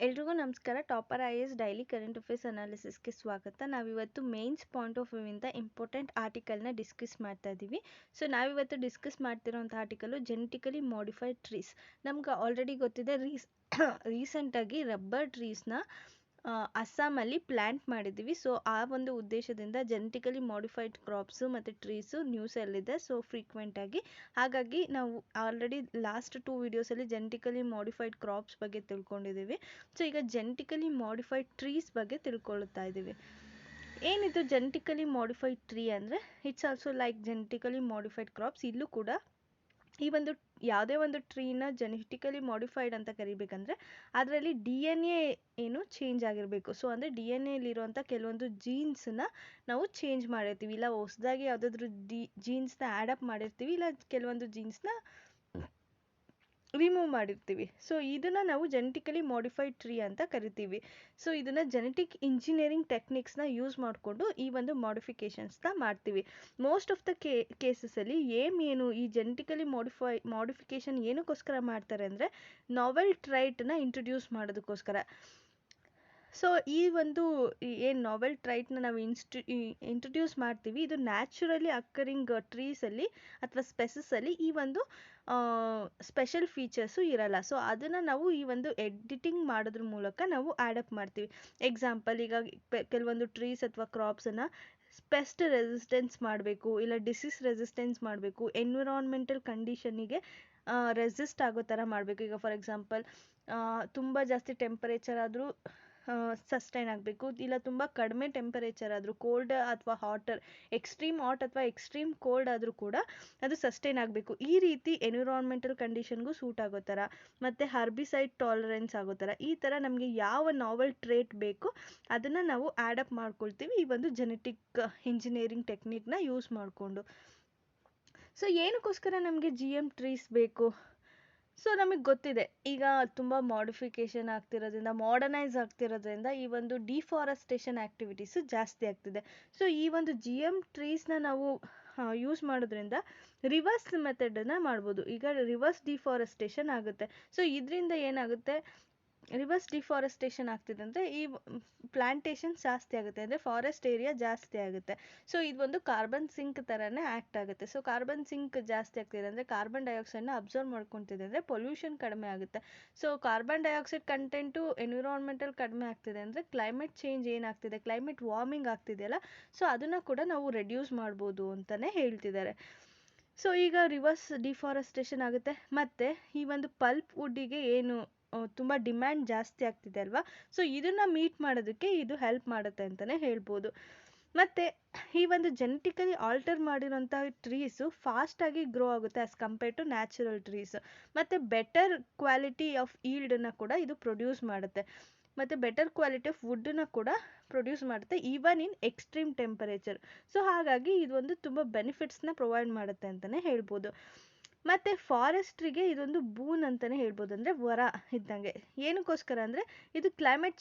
ಎಲ್ರಿಗೂ ನಮಸ್ಕಾರ. Topper IAS daily current affairs ಅನಾಲಿಸಿಸ್ಗೆ ಸ್ವಾಗತ. ನಾವಿವತ್ತು ಮೇನ್ಸ್ ಪಾಯಿಂಟ್ ಆಫ್ ವ್ಯೂವಿಂದ ಇಂಪಾರ್ಟೆಂಟ್ ಆರ್ಟಿಕಲ್ನ ಡಿಸ್ಕಸ್ ಮಾಡ್ತಾ ಇದ್ದೀವಿ. ಸೊ ನಾವಿವತ್ತು ಡಿಸ್ಕಸ್ ಮಾಡ್ತಿರೋಂಥ ಆರ್ಟಿಕಲು ಜೆನೆಟಿಕಲಿ ಮಾಡಿಫೈಡ್ ಟ್ರೀಸ್. ನಮ್ಗೆ ಆಲ್ರೆಡಿ ಗೊತ್ತಿದೆ, ರೀಸೆಂಟಾಗಿ ರಬ್ಬರ್ ಟ್ರೀಸ್ನ ಅಸ್ಸಾಮಲ್ಲಿ ಪ್ಲ್ಯಾಂಟ್ ಮಾಡಿದ್ದೀವಿ. ಸೊ ಆ ಒಂದು ಉದ್ದೇಶದಿಂದ ಜೆನೆಟಿಕಲಿ ಮಾಡಿಫೈಡ್ ಕ್ರಾಪ್ಸು ಮತ್ತು ಟ್ರೀಸು ನ್ಯೂಸಲ್ಲಿದೆ ಸೊ ಫ್ರೀಕ್ವೆಂಟಾಗಿ. ಹಾಗಾಗಿ ನಾವು ಆಲ್ರೆಡಿ ಲಾಸ್ಟ್ 2 ವೀಡಿಯೋಸಲ್ಲಿ ಜೆನೆಟಿಕಲಿ ಮಾಡಿಫೈಡ್ ಕ್ರಾಪ್ಸ್ ಬಗ್ಗೆ ತಿಳ್ಕೊಂಡಿದ್ದೀವಿ. ಸೊ ಈಗ ಜೆನೆಟಿಕಲಿ ಮಾಡಿಫೈಡ್ ಟ್ರೀಸ್ ಬಗ್ಗೆ ತಿಳ್ಕೊಳ್ತಾ ಇದ್ದೀವಿ. ಏನಿದು ಜೆನೆಟಿಕಲಿ ಮಾಡಿಫೈಡ್ ಟ್ರೀ ಅಂದರೆ, it's also like genetically modified crops. ಇಲ್ಲೂ ಕೂಡ ಈ ಒಂದು ಯಾವುದೇ ಒಂದು ಟ್ರೀನ ಜೆನೆಟಿಕಲಿ ಮಾಡಿಫೈಡ್ ಅಂತ ಕರಿಬೇಕಂದ್ರೆ ಅದರಲ್ಲಿ DNA ಏನು ಚೇಂಜ್ ಆಗಿರಬೇಕು. ಸೊ ಅಂದರೆ DNAಲಿರುವಂಥ ಕೆಲವೊಂದು ಜೀನ್ಸನ್ನ ನಾವು ಚೇಂಜ್ ಮಾಡಿರ್ತೀವಿ, ಇಲ್ಲ ಹೊಸದಾಗಿ ಯಾವುದಾದ್ರೂ ಜೀನ್ಸ್ನ ಆ್ಯಡಪ್ ಮಾಡಿರ್ತೀವಿ, ಇಲ್ಲ ಕೆಲವೊಂದು ಜೀನ್ಸ್ನ ರಿಮೂವ್ ಮಾಡಿರ್ತೀವಿ. ಸೊ ಇದನ್ನು ನಾವು ಜೆನೆಟಿಕಲಿ ಮಾಡಿಫೈಡ್ ಟ್ರೀ ಅಂತ ಕರಿತೀವಿ. ಸೊ ಇದನ್ನು ಜೆನೆಟಿಕ್ ಇಂಜಿನಿಯರಿಂಗ್ ಟೆಕ್ನಿಕ್ಸ್ನ ಯೂಸ್ ಮಾಡಿಕೊಂಡು ಈ ಒಂದು ಮಾಡಿಫಿಕೇಷನ್ಸ್ನ ಮಾಡ್ತೀವಿ. ಮೋಸ್ಟ್ ಆಫ್ ದ ಕೇಸಸಲ್ಲಿ ಏನು ಈ ಜೆನೆಟಿಕಲಿ ಮಾಡಿಫಿಕೇಷನ್ ಏನಕ್ಕೋಸ್ಕರ ಮಾಡ್ತಾರೆ ಅಂದರೆ ನಾವೆಲ್ ಟ್ರೈಟ್ನ ಇಂಟ್ರೊಡ್ಯೂಸ್ ಮಾಡೋದಕ್ಕೋಸ್ಕರ. ಸೊ ಈ ಒಂದು ಏನು ನಾವೆಲ್ ಟ್ರೈಟ್ನ ನಾವು ಇಂಟ್ರೊಡ್ಯೂಸ್ ಮಾಡ್ತೀವಿ, ಇದು ನ್ಯಾಚುರಲಿ ಅಕ್ಕರಿಂಗ್ ಟ್ರೀಸಲ್ಲಿ ಅಥವಾ ಸ್ಪೆಸಸಲ್ಲಿ ಈ ಒಂದು ಸ್ಪೆಷಲ್ ಫೀಚರ್ಸು ಇರಲ್ಲ. ಸೊ ಅದನ್ನು ನಾವು ಈ ಒಂದು ಎಡಿಟಿಂಗ್ ಮಾಡೋದ್ರ ಮೂಲಕ ನಾವು ಆ್ಯಡಪ್ ಮಾಡ್ತೀವಿ. ಎಕ್ಸಾಂಪಲ್, ಈಗ ಕೆಲವೊಂದು ಟ್ರೀಸ್ ಅಥವಾ ಕ್ರಾಪ್ಸನ್ನು ಪೆಸ್ಟ್ ರೆಸಿಸ್ಟೆನ್ಸ್ ಮಾಡಬೇಕು, ಇಲ್ಲ ಡಿಸೀಸ್ ರೆಸಿಸ್ಟೆನ್ಸ್ ಮಾಡಬೇಕು, ಎನ್ವಿರಾನ್ಮೆಂಟಲ್ ಕಂಡೀಷನಿಗೆ ರೆಸಿಸ್ಟ್ ಆಗೋ ಥರ ಮಾಡಬೇಕು. ಈಗ ಫಾರ್ ಎಕ್ಸಾಂಪಲ್ ತುಂಬ ಜಾಸ್ತಿ ಟೆಂಪರೇಚರ್ ಆದರೂ ಸಸ್ಟೈನ್ ಆಗಬೇಕು, ಇಲ್ಲ ತುಂಬ ಕಡಿಮೆ ಟೆಂಪರೇಚರ್ ಆದರೂ, ಕೋಲ್ಡ್ ಅಥವಾ ಹಾಟರ್, ಎಕ್ಸ್ಟ್ರೀಮ್ ಹಾಟ್ ಅಥವಾ ಎಕ್ಸ್ಟ್ರೀಮ್ ಕೋಲ್ಡ್ ಆದರೂ ಕೂಡ ಅದು ಸಸ್ಟೈನ್ ಆಗಬೇಕು. ಈ ರೀತಿ ಎನ್ವಿರಾನ್ಮೆಂಟಲ್ ಕಂಡೀಷನ್ಗೂ ಸೂಟ್ ಆಗೋ ಥರ, ಮತ್ತು ಹರ್ಬಿಸೈಡ್ ಟಾಲರೆನ್ಸ್ ಆಗೋ ಥರ, ಈ ಥರ ನಮಗೆ ಯಾವ ನಾವೆಲ್ ಟ್ರೇಟ್ ಬೇಕು ಅದನ್ನು ನಾವು ಆ್ಯಡಪ್ ಮಾಡ್ಕೊಳ್ತೀವಿ ಈ ಒಂದು ಜೆನೆಟಿಕ್ ಇಂಜಿನಿಯರಿಂಗ್ ಟೆಕ್ನಿಕ್ನ ಯೂಸ್ ಮಾಡಿಕೊಂಡು. ಸೊ ಏನಕ್ಕೋಸ್ಕರ ನಮಗೆ GM ಟ್ರೀಸ್ ಬೇಕು? ಸೊ ನಮಗೆ ಗೊತ್ತಿದೆ, ಈಗ ತುಂಬ ಮಾಡಿಫಿಕೇಷನ್ ಆಗ್ತಿರೋದ್ರಿಂದ, ಮಾಡರ್ನೈಸ್ ಆಗ್ತಿರೋದ್ರಿಂದ ಈ ಒಂದು ಡಿಫಾರೆಸ್ಟೇಷನ್ ಆ್ಯಕ್ಟಿವಿಟೀಸು ಜಾಸ್ತಿ ಆಗ್ತಿದೆ. ಸೊ ಈ ಒಂದು GM ಟ್ರೀಸ್ನ ನಾವು ಯೂಸ್ ಮಾಡೋದ್ರಿಂದ ರಿವರ್ಸ್ ಮೆಥಡನ್ನು ಮಾಡ್ಬೋದು. ಈಗ ರಿವರ್ಸ್ ಡಿಫಾರೆಸ್ಟೇಷನ್ ಆಗುತ್ತೆ. ಸೊ ಇದರಿಂದ ಏನಾಗುತ್ತೆ, ರಿವರ್ಸ್ ಡಿಫಾರೆಸ್ಟೇಷನ್ ಆಗ್ತಿದೆ ಅಂದರೆ ಈ ಪ್ಲಾಂಟೇಷನ್ ಜಾಸ್ತಿ ಆಗುತ್ತೆ, ಅಂದರೆ ಫಾರೆಸ್ಟ್ ಏರಿಯಾ ಜಾಸ್ತಿ ಆಗುತ್ತೆ. ಸೊ ಇದೊಂದು ಕಾರ್ಬನ್ ಸಿಂಕ್ ಥರನೇ ಆ್ಯಕ್ಟ್ ಆಗುತ್ತೆ. ಸೊ ಕಾರ್ಬನ್ ಸಿಂಕ್ ಜಾಸ್ತಿ ಆಗ್ತಿದೆ ಅಂದರೆ ಕಾರ್ಬನ್ ಡೈಆಕ್ಸೈಡ್ನ ಅಬ್ಸರ್ವ್ ಮಾಡ್ಕೊತಿದೆ ಅಂದರೆ ಪೊಲ್ಯೂಷನ್ ಕಡಿಮೆ ಆಗುತ್ತೆ. So carbon dioxide content environmental ಕಡಿಮೆ ಆಗ್ತಿದೆ ಅಂದರೆ ಕ್ಲೈಮೇಟ್ ಚೇಂಜ್ ಏನಾಗ್ತಿದೆ, ಕ್ಲೈಮೇಟ್ ವಾರ್ಮಿಂಗ್ ಆಗ್ತಿದೆಯಲ್ಲ, ಸೊ ಅದನ್ನು ಕೂಡ ನಾವು ರೆಡ್ಯೂಸ್ ಮಾಡ್ಬೋದು ಅಂತಲೇ ಹೇಳ್ತಿದ್ದಾರೆ. ಸೊ ಈಗ ರಿವರ್ಸ್ ಡಿಫಾರೆಸ್ಟೇಷನ್ ಆಗುತ್ತೆ, ಮತ್ತು ಈ ಒಂದು ಪಲ್ಪ್ ವುಡ್ಡಿಗೆ ಏನು ತುಂಬ ಡಿಮ್ಯಾಂಡ್ ಜಾಸ್ತಿ ಆಗ್ತಿದೆ ಅಲ್ವಾ, ಸೊ ಇದನ್ನು ಮೀಟ್ ಮಾಡೋದಕ್ಕೆ ಇದು ಹೆಲ್ಪ್ ಮಾಡುತ್ತೆ ಅಂತಲೇ ಹೇಳ್ಬೋದು. ಮತ್ತು ಈ ಒಂದು ಜೆನೆಟಿಕಲಿ ಆಲ್ಟರ್ ಮಾಡಿರೋಂಥ ಟ್ರೀಸು ಫಾಸ್ಟಾಗಿ ಗ್ರೋ ಆಗುತ್ತೆ as compared to natural trees, ಮತ್ತು ಬೆಟರ್ ಕ್ವಾಲಿಟಿ ಆಫ್ ಈಲ್ಡನ್ನು ಕೂಡ ಇದು ಪ್ರೊಡ್ಯೂಸ್ ಮಾಡುತ್ತೆ, ಮತ್ತು ಬೆಟರ್ ಕ್ವಾಲಿಟಿ ಆಫ್ ವುಡ್ಡನ್ನು ಕೂಡ ಪ್ರೊಡ್ಯೂಸ್ ಮಾಡುತ್ತೆ even in extreme temperature. So ಹಾಗಾಗಿ ಇದೊಂದು ತುಂಬ ಬೆನಿಫಿಟ್ಸ್ನ ಪ್ರೊವೈಡ್ ಮಾಡುತ್ತೆ ಅಂತಲೇ ಹೇಳ್ಬೋದು. ಮತ್ತು ಫಾರೆಸ್ಟ್ರಿಗೆ ಇದೊಂದು ಬೂನ್ ಅಂತಲೇ ಹೇಳ್ಬೋದು, ಅಂದರೆ ವರ ಇದ್ದಂಗೆ. ಏನಕ್ಕೋಸ್ಕರ ಅಂದರೆ ಇದು ಕ್ಲೈಮೇಟ್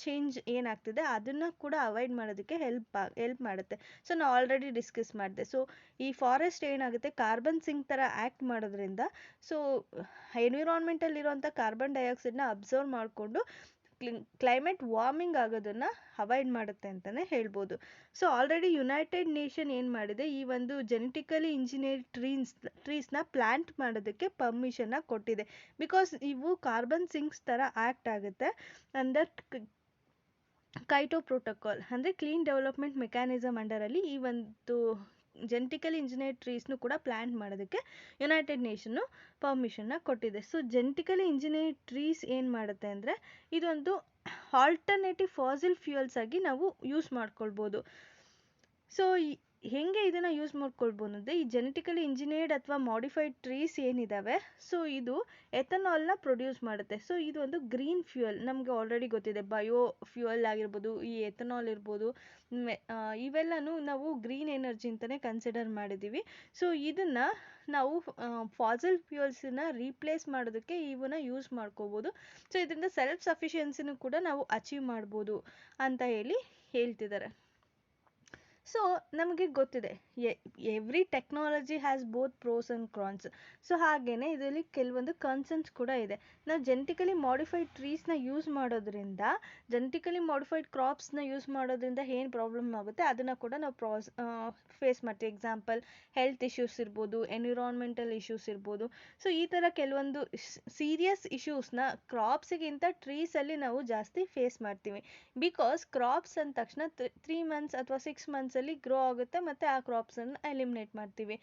ಚೇಂಜ್ ಏನಾಗ್ತಿದೆ ಅದನ್ನು ಕೂಡ ಅವಾಯ್ಡ್ ಮಾಡೋದಕ್ಕೆ ಹೆಲ್ಪ್ ಮಾಡುತ್ತೆ. ಸೊ ನಾವು ಆಲ್ರೆಡಿ ಡಿಸ್ಕಸ್ ಮಾಡಿದೆ. ಸೊ ಈ ಫಾರೆಸ್ಟ್ ಏನಾಗುತ್ತೆ, ಕಾರ್ಬನ್ ಸಿಂಕ್ ಥರ ಆ್ಯಕ್ಟ್ ಮಾಡೋದ್ರಿಂದ ಸೊ ಎನ್ವಿರಾನ್ಮೆಂಟಲ್ಲಿರುವಂಥ ಕಾರ್ಬನ್ ಡೈಆಕ್ಸೈಡ್ನ ಅಬ್ಸರ್ವ್ ಮಾಡಿಕೊಂಡು ಕ್ಲೈಮೇಟ್ ವಾರ್ಮಿಂಗ್ ಆಗೋದನ್ನು ಅವಾಯ್ಡ್ ಮಾಡುತ್ತೆ ಅಂತಲೇ ಹೇಳ್ಬೋದು. ಸೊ ಆಲ್ರೆಡಿ ಯುನೈಟೆಡ್ ನೇಷನ್ ಏನು ಮಾಡಿದೆ, ಈ ಒಂದು ಜೆನೆಟಿಕಲಿ ಇಂಜಿನಿಯರ್ ಟ್ರೀಸ್ನ ಪ್ಲ್ಯಾಂಟ್ ಮಾಡೋದಕ್ಕೆ ಪರ್ಮಿಷನ್ನ ಕೊಟ್ಟಿದೆ. ಬಿಕಾಸ್ ಇವು ಕಾರ್ಬನ್ ಸಿಂಕ್ಸ್ ಥರ ಆ್ಯಕ್ಟ್ ಆಗುತ್ತೆ ಅಂಡರ್ ಕೈಟೋ ಪ್ರೋಟೋಕಾಲ್, ಅಂದರೆ ಕ್ಲೀನ್ ಡೆವಲಪ್ಮೆಂಟ್ ಮೆಕ್ಯಾನಿಸಮ್ ಅಂಡರಲ್ಲಿ ಈ ಒಂದು ಜೆನೆಟಿಕಲಿ ಇಂಜಿನಿಯರ್ ಟ್ರೀಸ್ನು ಕೂಡ ಪ್ಲ್ಯಾಂಟ್ ಮಾಡೋದಕ್ಕೆ ಯುನೈಟೆಡ್ ನೇಷನ್ನು ಪರ್ಮಿಷನ್ನ ಕೊಟ್ಟಿದೆ. ಸೊ ಜೆನೆಟಿಕಲಿ ಇಂಜಿನಿಯರ್ ಟ್ರೀಸ್ ಏನು ಮಾಡುತ್ತೆ ಅಂದರೆ ಇದೊಂದು ಆಲ್ಟರ್ನೇಟಿವ್ ಫಾಸಿಲ್ ಫ್ಯೂಯಲ್ಸ್ ಆಗಿ ನಾವು ಯೂಸ್ ಮಾಡ್ಕೊಳ್ಬೋದು. ಸೊ ಹೇಗೆ ಇದನ್ನು ಯೂಸ್ ಮಾಡ್ಕೊಳ್ಬೋದು ಅಂದರೆ, ಈ ಜೆನೆಟಿಕಲಿ ಇಂಜಿನಿಯರ್ಡ್ ಅಥವಾ ಮಾಡಿಫೈಡ್ ಟ್ರೀಸ್ ಏನಿದ್ದಾವೆ ಸೊ ಇದು ಎಥನಾಲ್ನ ಪ್ರೊಡ್ಯೂಸ್ ಮಾಡುತ್ತೆ. ಸೊ ಇದು ಒಂದು ಗ್ರೀನ್ ಫ್ಯೂಯಲ್, ನಮಗೆ ಆಲ್ರೆಡಿ ಗೊತ್ತಿದೆ, ಬಯೋ ಫ್ಯೂಯಲ್ ಆಗಿರ್ಬೋದು, ಈ ಎಥನಾಲ್ ಇರ್ಬೋದು, ಇವೆಲ್ಲನೂ ನಾವು ಗ್ರೀನ್ ಎನರ್ಜಿ ಅಂತಲೇ ಕನ್ಸಿಡರ್ ಮಾಡಿದ್ದೀವಿ. ಸೊ ಇದನ್ನು ನಾವು ಫಾಸಿಲ್ ಫ್ಯೂಯಲ್ಸನ್ನ ರೀಪ್ಲೇಸ್ ಮಾಡೋದಕ್ಕೆ ಇವನ್ನ ಯೂಸ್ ಮಾಡ್ಕೋಬೋದು. ಸೊ ಇದರಿಂದ ಸೆಲ್ಫ್ ಸಫಿಷಿಯನ್ಸಿನೂ ಕೂಡ ನಾವು ಅಚೀವ್ ಮಾಡ್ಬೋದು ಅಂತ ಹೇಳ್ತಿದ್ದಾರೆ. ಸೊ ನಮಗೆ ಗೊತ್ತಿದೆ every technology has both pros and cons. So ಹಾಗೆಯೇ ಇದರಲ್ಲಿ ಕೆಲವೊಂದು ಕನ್ಸರ್ನ್ಸ್ ಕೂಡ ಇದೆ. ನಾವು ಜೆನೆಟಿಕಲಿ ಮಾಡಿಫೈಡ್ ಟ್ರೀಸ್ನ ಯೂಸ್ ಮಾಡೋದ್ರಿಂದ, ಜೆನೆಟಿಕಲಿ ಮಾಡಿಫೈಡ್ ಕ್ರಾಪ್ಸ್ನ ಯೂಸ್ ಮಾಡೋದ್ರಿಂದ ಏನು ಪ್ರಾಬ್ಲಮ್ ಆಗುತ್ತೆ ಅದನ್ನು ಕೂಡ ನಾವು ಫೇಸ್ ಮಾಡ್ತೀವಿ. ಎಕ್ಸಾಂಪಲ್ ಹೆಲ್ತ್ ಇಶ್ಯೂಸ್ ಇರ್ಬೋದು, ಎನ್ವಿರಾನ್ಮೆಂಟಲ್ ಇಶ್ಯೂಸ್ ಇರ್ಬೋದು. ಸೊ ಈ ಥರ ಕೆಲವೊಂದು ಸೀರಿಯಸ್ ಇಶ್ಯೂಸ್ನ ಕ್ರಾಪ್ಸಿಗಿಂತ ಟ್ರೀಸಲ್ಲಿ ನಾವು ಜಾಸ್ತಿ ಫೇಸ್ ಮಾಡ್ತೀವಿ. ಬಿಕಾಸ್ ಕ್ರಾಪ್ಸ್ ಅಂದ ತಕ್ಷಣ 3 ಮಂತ್ಸ್ ಅಥವಾ 6 ಮಂತ್ಸಲ್ಲಿ ಗ್ರೋ ಆಗುತ್ತೆ ಮತ್ತು ಆ ಕ್ರಾಪ್ಸನ್ನು ಎಲಿಮಿನೇಟ್ ಮಾಡ್ತೀವಿ.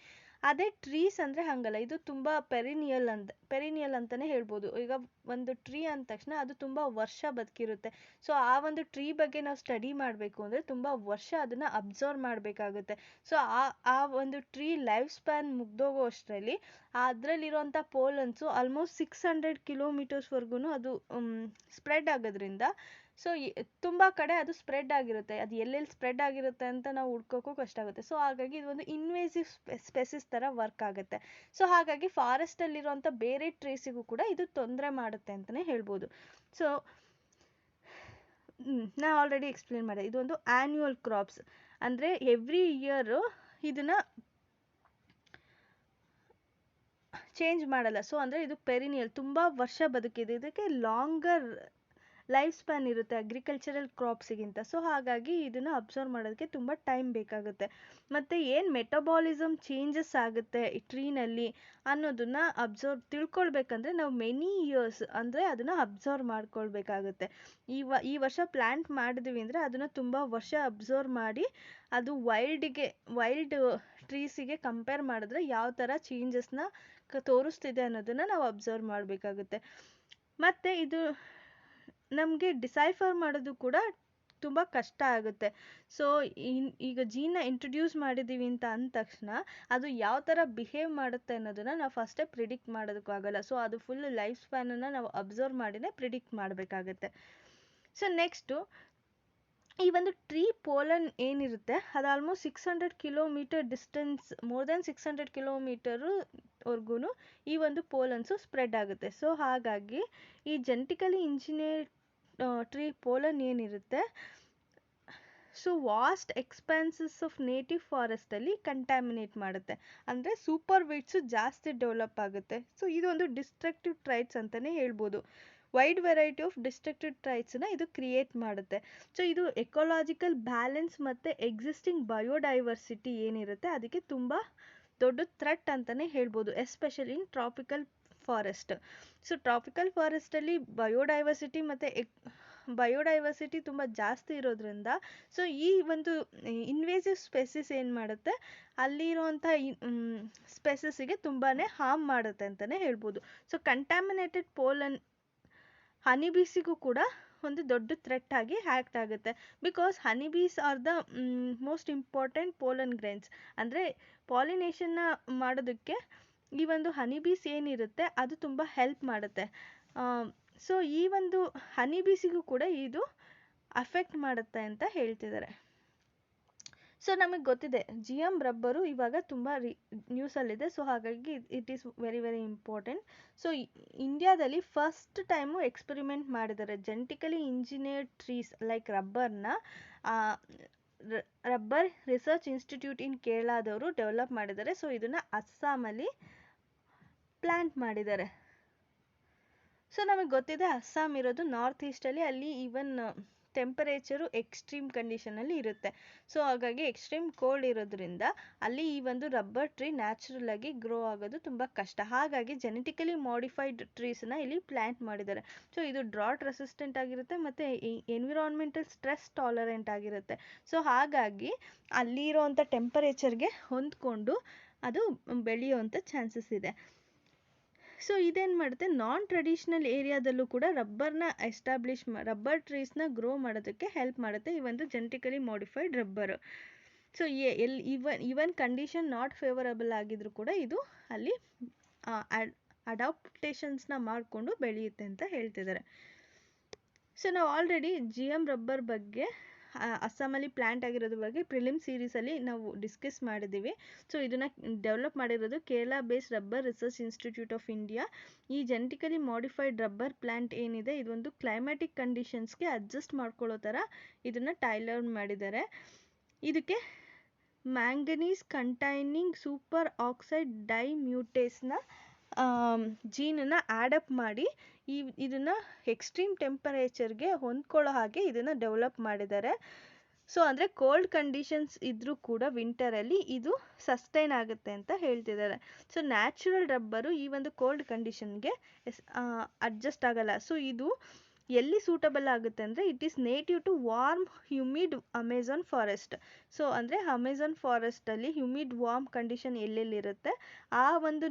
ಅದೇ ಟ್ರೀಸ್ ಅಂದರೆ ಹಾಗಲ್ಲ, ಇದು ತುಂಬ ಪೆರಿನಿಯಲ್ ಅಂತಲೇ ಹೇಳ್ಬೋದು. ಈಗ ಒಂದು ಟ್ರೀ ಅಂದ ತಕ್ಷಣ ಅದು ತುಂಬ ವರ್ಷ ಬದುಕಿರುತ್ತೆ. ಸೊ ಆ ಒಂದು ಟ್ರೀ ಬಗ್ಗೆ ನಾವು ಸ್ಟಡಿ ಮಾಡಬೇಕು ಅಂದರೆ ತುಂಬ ವರ್ಷ ಅದನ್ನು ಅಬ್ಸರ್ವ್ ಮಾಡಬೇಕಾಗುತ್ತೆ. ಸೊ ಆ ಒಂದು ಟ್ರೀ ಲೈಫ್ ಸ್ಪ್ಯಾನ್ ಮುಗ್ದೋಗೋ ಅಷ್ಟರಲ್ಲಿ ಅದರಲ್ಲಿರುವಂಥ ಪೋಲನ್ಸು ಆಲ್ಮೋಸ್ಟ್ 600 ಕಿಲೋಮೀಟರ್ಸ್ವರೆಗೂ ಅದು ಸ್ಪ್ರೆಡ್ ಆಗೋದ್ರಿಂದ, ಸೊ ತುಂಬ ಕಡೆ ಅದು ಸ್ಪ್ರೆಡ್ ಆಗಿರುತ್ತೆ. ಅದು ಎಲ್ಲೆಲ್ಲಿ ಸ್ಪ್ರೆಡ್ ಆಗಿರುತ್ತೆ ಅಂತ ನಾವು ಹುಡ್ಕೋಕ್ಕೂ ಕಷ್ಟ ಆಗುತ್ತೆ. ಸೊ ಹಾಗಾಗಿ ಇದು ಒಂದು ಇನ್ವೇಸಿವ್ ಸ್ಪೆಸಿಸ್ ಥರ ವರ್ಕ್ ಆಗುತ್ತೆ. ಸೊ ಹಾಗಾಗಿ ಫಾರೆಸ್ಟಲ್ಲಿರುವಂಥ ಬೇರೆ ಟ್ರೀಸಿಗೂ ಕೂಡ ಇದು ತೊಂದರೆ ಮಾಡುತ್ತೆ ಅಂತಲೇ ಹೇಳ್ಬೋದು. ಸೊ ನಾನು ಆಲ್ರೆಡಿ ಎಕ್ಸ್ಪ್ಲೇನ್ ಮಾಡಿದೆ, ಇದೊಂದು ಆ್ಯನ್ಯುವಲ್ ಕ್ರಾಪ್ಸ್ ಅಂದರೆ ಎವ್ರಿ ಇಯರು ಇದನ್ನು ಚೇಂಜ್ ಮಾಡಲ್ಲ. ಸೊ ಅಂದರೆ ಇದು ಪೆರಿನಿಯಲ್, ತುಂಬ ವರ್ಷ ಬದುಕಿದೆ. ಇದಕ್ಕೆ ಲಾಂಗರ್ ಲೈಫ್ ಸ್ಪ್ಯಾನ್ ಇರುತ್ತೆ ಅಗ್ರಿಕಲ್ಚರಲ್ ಕ್ರಾಪ್ಸಿಗಿಂತ. ಸೊ ಹಾಗಾಗಿ ಇದನ್ನು ಅಬ್ಸರ್ವ್ ಮಾಡೋದಕ್ಕೆ ತುಂಬ ಟೈಮ್ ಬೇಕಾಗುತ್ತೆ. ಮತ್ತು ಏನು ಮೆಟಬಾಲಿಸಮ್ ಚೇಂಜಸ್ ಆಗುತ್ತೆ ಈ ಟ್ರೀನಲ್ಲಿ ಅನ್ನೋದನ್ನು ತಿಳ್ಕೊಳ್ಬೇಕಂದ್ರೆ ನಾವು ಮೆನಿ ಇಯರ್ಸ್ ಅಂದರೆ ಅದನ್ನು ಅಬ್ಸರ್ವ್ ಮಾಡ್ಕೊಳ್ಬೇಕಾಗುತ್ತೆ. ಈ ವರ್ಷ ಪ್ಲ್ಯಾಂಟ್ ಮಾಡಿದ್ವಿ ಅಂದರೆ ಅದನ್ನು ತುಂಬ ವರ್ಷ ಅಬ್ಸರ್ವ್ ಮಾಡಿ ಅದು ವೈಲ್ಡ್ ಟ್ರೀಸಿಗೆ ಕಂಪೇರ್ ಮಾಡಿದ್ರೆ ಯಾವ ಥರ ಚೇಂಜಸ್ನ ತೋರಿಸ್ತಿದೆ ಅನ್ನೋದನ್ನು ನಾವು ಅಬ್ಸರ್ವ್ ಮಾಡಬೇಕಾಗುತ್ತೆ. ಮತ್ತು ಇದು ನಮಗೆ ಡಿಸೈಫರ್ ಮಾಡೋದು ಕೂಡ ತುಂಬ ಕಷ್ಟ ಆಗುತ್ತೆ. ಸೊ ಈಗ ಜೀನ್ನ ಇಂಟ್ರೊಡ್ಯೂಸ್ ಮಾಡಿದ್ದೀವಿ ಅಂತ ಅಂದ ತಕ್ಷಣ ಅದು ಯಾವ ಥರ ಬಿಹೇವ್ ಮಾಡುತ್ತೆ ಅನ್ನೋದನ್ನು ನಾವು ಫಸ್ಟೇ ಪ್ರಿಡಿಕ್ಟ್ ಮಾಡೋದಕ್ಕಾಗಲ್ಲ. ಸೊ ಅದು ಫುಲ್ ಲೈಫ್ ಸ್ಪ್ಯಾನನ್ನು ನಾವು ಅಬ್ಸರ್ವ್ ಮಾಡಿನೇ ಪ್ರಿಡಿಕ್ಟ್ ಮಾಡಬೇಕಾಗತ್ತೆ. ಸೊ ನೆಕ್ಸ್ಟು ಈ ಒಂದು ಟ್ರೀ ಪೋಲನ್ ಏನಿರುತ್ತೆ ಅದು almost 600 kilometre distance, more than 600 ಕಿಲೋಮೀಟರ್ವರೆಗೂ ಈ ಒಂದು ಪೋಲನ್ಸು ಸ್ಪ್ರೆಡ್ ಆಗುತ್ತೆ. ಸೊ ಹಾಗಾಗಿ ಈ ಜೆನೆಟಿಕಲಿ ಇಂಜಿನಿಯರ್ಡ್ ಟ್ರೀ ಪೋಲನ್ ಏನಿರುತ್ತೆ, so vast expanses of native ಫಾರೆಸ್ಟಲ್ಲಿ ಕಂಟ್ಯಾಮಿನೇಟ್ ಮಾಡುತ್ತೆ. ಅಂದರೆ ಸೂಪರ್ ವೀಡ್ಸು ಜಾಸ್ತಿ ಡೆವಲಪ್ ಆಗುತ್ತೆ. ಸೊ ಇದೊಂದು ಡಿಸ್ಟ್ರಕ್ಟಿವ್ ಟ್ರೈಟ್ಸ್ ಅಂತಲೇ ಹೇಳ್ಬೋದು. ವೈಡ್ ವೆರೈಟಿ ಆಫ್ ಡಿಸ್ಟ್ರಕ್ಟಿವ್ ಟ್ರೈಟ್ಸನ್ನ ಇದು ಕ್ರಿಯೇಟ್ ಮಾಡುತ್ತೆ. ಸೊ ಇದು ಎಕೋಲಾಜಿಕಲ್ ಬ್ಯಾಲೆನ್ಸ್ ಮತ್ತು ಎಕ್ಸಿಸ್ಟಿಂಗ್ ಬಯೋಡೈವರ್ಸಿಟಿ ಏನಿರುತ್ತೆ ಅದಕ್ಕೆ ತುಂಬ ದೊಡ್ಡ ಥ್ರೆಟ್ ಅಂತಲೇ ಹೇಳ್ಬೋದು, especially in tropical forest. So tropical ಫಾರೆಸ್ಟಲ್ಲಿ ಬಯೋಡೈವರ್ಸಿಟಿ ತುಂಬ ಜಾಸ್ತಿ ಇರೋದ್ರಿಂದ ಸೊ ಈ ಒಂದು ಇನ್ವೇಸಿವ್ ಸ್ಪೆಸಿಸ್ ಏನು ಮಾಡುತ್ತೆ ಅಲ್ಲಿರುವಂಥ ಸ್ಪೆಸಿಸ್ಸಿಗೆ ತುಂಬಾ ಹಾರ್ಮ್ ಮಾಡುತ್ತೆ ಅಂತಲೇ ಹೇಳ್ಬೋದು. ಸೊ ಕಂಟ್ಯಾಮಿನೇಟೆಡ್ ಪೋಲನ್ ಹನಿಬೀಸಿಗೂ ಕೂಡ ಒಂದು ದೊಡ್ಡ ಥ್ರೆಟ್ ಆಗಿ ಆ್ಯಕ್ಟ್ ಆಗುತ್ತೆ. Because honeybees are the most important pollen grains. ಅಂದರೆ ಪಾಲಿನೇಷನ್ನ ಮಾಡೋದಕ್ಕೆ ಈ ಒಂದು ಹನಿಬೀಸ್ ಏನಿರುತ್ತೆ ಅದು ತುಂಬ ಹೆಲ್ಪ್ ಮಾಡುತ್ತೆ. ಸೊ ಈ ಒಂದು ಹನಿಬೀಸಿಗೂ ಕೂಡ ಇದು ಅಫೆಕ್ಟ್ ಮಾಡುತ್ತೆ ಅಂತ ಹೇಳ್ತಿದ್ದಾರೆ. ಸೊ ನಮಗೆ ಗೊತ್ತಿದೆ GM ರಬ್ಬರು ಇವಾಗ ತುಂಬ ನ್ಯೂಸಲ್ಲಿದೆ. ಸೊ ಹಾಗಾಗಿ it is very very important. So ಇಂಡಿಯಾದಲ್ಲಿ ಫಸ್ಟ್ ಟೈಮು ಎಕ್ಸ್ಪೆರಿಮೆಂಟ್ ಮಾಡಿದ್ದಾರೆ ಜೆನೆಟಿಕಲಿ ಇಂಜಿನಿಯರ್ಡ್ ಟ್ರೀಸ್ ಲೈಕ್ ರಬ್ಬರ್ನ. ರಬ್ಬರ್ ರಿಸರ್ಚ್ ಇನ್ಸ್ಟಿಟ್ಯೂಟ್ ಇನ್ ಕೇರಳದವರು ಡೆವಲಪ್ ಮಾಡಿದ್ದಾರೆ. ಸೊ ಇದನ್ನು ಅಸ್ಸಾಮಲ್ಲಿ ಪ್ಲ್ಯಾಂಟ್ ಮಾಡಿದ್ದಾರೆ. ಸೊ ನಮಗೆ ಗೊತ್ತಿದೆ ಅಸ್ಸಾಂ ಇರೋದು ನಾರ್ತ್ ಈಸ್ಟಲ್ಲಿ, ಅಲ್ಲಿ ಈವನ್ ಟೆಂಪರೇಚರು ಎಕ್ಸ್ಟ್ರೀಮ್ ಕಂಡೀಷನಲ್ಲಿ ಇರುತ್ತೆ. ಸೊ ಹಾಗಾಗಿ ಎಕ್ಸ್ಟ್ರೀಮ್ ಕೋಲ್ಡ್ ಇರೋದ್ರಿಂದ ಅಲ್ಲಿ ಈ ಒಂದು ರಬ್ಬರ್ ಟ್ರೀ ನ್ಯಾಚುರಲ್ ಆಗಿ ಗ್ರೋ ಆಗೋದು ತುಂಬ ಕಷ್ಟ. ಹಾಗಾಗಿ ಜೆನೆಟಿಕಲಿ ಮಾಡಿಫೈಡ್ ಟ್ರೀಸನ್ನ ಇಲ್ಲಿ ಪ್ಲ್ಯಾಂಟ್ ಮಾಡಿದ್ದಾರೆ. ಸೊ ಇದು ಡ್ರಾಟ್ ರೆಸಿಸ್ಟೆಂಟ್ ಆಗಿರುತ್ತೆ ಮತ್ತು ಎನ್ವಿರಾನ್ಮೆಂಟಲ್ ಸ್ಟ್ರೆಸ್ ಟಾಲರೆಂಟ್ ಆಗಿರುತ್ತೆ. ಸೊ ಹಾಗಾಗಿ ಅಲ್ಲಿರೋವಂಥ ಟೆಂಪರೇಚರ್ಗೆ ಹೊಂದ್ಕೊಂಡು ಅದು ಬೆಳೆಯುವಂಥ ಚಾನ್ಸಸ್ ಇದೆ. ಸೊ ಇದೇನು ಮಾಡುತ್ತೆ, ನಾನ್ ಟ್ರೆಡಿಷ್ನಲ್ ಏರಿಯಾದಲ್ಲೂ ಕೂಡ ರಬ್ಬರ್ ಟ್ರೀಸ್ನ ಗ್ರೋ ಮಾಡೋದಕ್ಕೆ ಹೆಲ್ಪ್ ಮಾಡುತ್ತೆ ಈ ಒಂದು genetically modified rubber. So even condition not favourable ಆಗಿದ್ರು ಕೂಡ ಇದು ಅಲ್ಲಿ ಅಡಾಪ್ಟೇಷನ್ಸ್ನ ಮಾಡಿಕೊಂಡು ಬೆಳೆಯುತ್ತೆ ಅಂತ ಹೇಳ್ತಿದ್ದಾರೆ. ಸೊ ನಾವು ಆಲ್ರೆಡಿ GM ರಬ್ಬರ್ ಬಗ್ಗೆ ಅಸ್ಸಾಮಲ್ಲಿ ಪ್ಲ್ಯಾಂಟ್ ಆಗಿರೋದ್ರ ಬಗ್ಗೆ ಪ್ರಿಲಿಮ್ ಸೀರೀಸಲ್ಲಿ ನಾವು ಡಿಸ್ಕಸ್ ಮಾಡಿದ್ದೀವಿ. ಸೊ ಇದನ್ನು ಡೆವಲಪ್ ಮಾಡಿರೋದು Kerala based rubber research institute of India. ಈ ಜೆನೆಟಿಕಲಿ ಮಾಡಿಫೈಡ್ ರಬ್ಬರ್ ಪ್ಲ್ಯಾಂಟ್ ಏನಿದೆ ಇದೊಂದು ಕ್ಲೈಮ್ಯಾಟಿಕ್ ಕಂಡೀಷನ್ಸ್ಗೆ ಅಡ್ಜಸ್ಟ್ ಮಾಡ್ಕೊಳ್ಳೋ ಥರ ಇದನ್ನು ಟೈಲರ್ ಮಾಡಿದ್ದಾರೆ. ಇದಕ್ಕೆ ಮ್ಯಾಂಗನೀಸ್ ಕಂಟೈನಿಂಗ್ ಸೂಪರ್ ಆಕ್ಸೈಡ್ ಡೈಮ್ಯೂಟೇಸ್ನ ಜೀನನ್ನು ಆ್ಯಡಪ್ ಮಾಡಿ ಇದನ್ನು ಎಕ್ಸ್ಟ್ರೀಮ್ ಟೆಂಪರೇಚರ್ಗೆ ಹೊಂದ್ಕೊಳ್ಳೋ ಹಾಗೆ ಇದನ್ನು ಡೆವಲಪ್ ಮಾಡಿದ್ದಾರೆ. ಸೊ ಅಂದರೆ ಕೋಲ್ಡ್ ಕಂಡೀಷನ್ಸ್ ಇದ್ದರೂ ಕೂಡ ವಿಂಟರಲ್ಲಿ ಇದು ಸಸ್ಟೈನ್ ಆಗುತ್ತೆ ಅಂತ ಹೇಳ್ತಿದ್ದಾರೆ. ಸೊ ನ್ಯಾಚುರಲ್ ರಬ್ಬರು ಈ ಒಂದು ಕೋಲ್ಡ್ ಕಂಡೀಷನ್ಗೆ ಅಡ್ಜಸ್ಟ್ ಆಗಲ್ಲ. ಸೊ ಇದು ಎಲ್ಲಿ ಸೂಟಬಲ್ ಆಗುತ್ತೆ ಅಂದರೆ it is native to warm humid Amazon forest. So ಅಂದರೆ ಅಮೆಝಾನ್ ಫಾರೆಸ್ಟಲ್ಲಿ ಹ್ಯೂಮಿಡ್ ವಾರ್ಮ್ ಕಂಡೀಷನ್ ಎಲ್ಲೆಲ್ಲಿರುತ್ತೆ ಆ ಒಂದು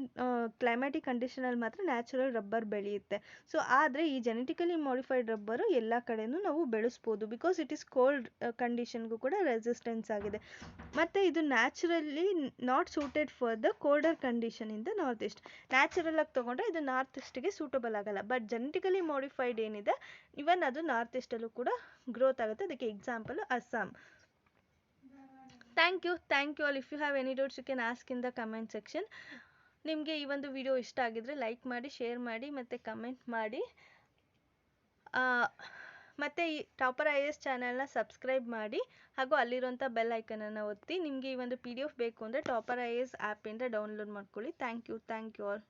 ಕ್ಲೈಮ್ಯಾಟಿಕ್ ಕಂಡೀಷನಲ್ಲಿ ಮಾತ್ರ ನ್ಯಾಚುರಲ್ ರಬ್ಬರ್ ಬೆಳೆಯುತ್ತೆ. ಸೊ ಆದರೆ ಈ ಜೆನೆಟಿಕಲಿ ಮಾಡಿಫೈಡ್ ರಬ್ಬರು ಎಲ್ಲ ಕಡೆನೂ ನಾವು ಬೆಳೆಸ್ಬೋದು, ಬಿಕಾಸ್ ಇಟ್ ಈಸ್ ಕೋಲ್ಡ್ ಕಂಡೀಷನ್ಗೂ ಕೂಡ ರೆಸಿಸ್ಟೆನ್ಸ್ ಆಗಿದೆ. ಮತ್ತು ಇದು naturally not suited for the colder condition in the north east. Natural ಆಗಿ ತೊಗೊಂಡ್ರೆ ಇದು ನಾರ್ತ್ ಈಸ್ಟ್ಗೆ ಸೂಟಬಲ್ ಆಗಲ್ಲ. ಬಟ್ ಜೆನೆಟಿಕಲಿ ಮಾಡಿಫೈಡ್ ಏನಿದೆ ಇವನ್ ಅದು ನಾರ್ತ್ ಈಸ್ಟಲ್ಲೂ ಕೂಡ ಗ್ರೋತ್ ಆಗುತ್ತೆ. ಅದಕ್ಕೆ example Assam. Thank you all. If you have any doubts you can ask in the comment section. ನಿಮಗೆ ಈ ಒಂದು ವಿಡಿಯೋ ಇಷ್ಟ ಆಗಿದ್ರೆ ಲೈಕ್ ಮಾಡಿ, ಶೇರ್ ಮಾಡಿ ಮತ್ತು ಕಮೆಂಟ್ ಮಾಡಿ. ಮತ್ತು ಈ ಟಾಪರ್ IAS ಚಾನಲ್ನ ಸಬ್ಸ್ಕ್ರೈಬ್ ಮಾಡಿ ಹಾಗೂ ಅಲ್ಲಿರುವಂಥ ಬೆಲ್ ಐಕನನ್ನು ಒತ್ತಿ. ನಿಮಗೆ ಈ ಒಂದು PDF ಬೇಕು ಅಂದರೆ ಟಾಪರ್ IAS ಆ್ಯಪಿಂದ ಡೌನ್ಲೋಡ್ ಮಾಡ್ಕೊಳ್ಳಿ. Thank you all.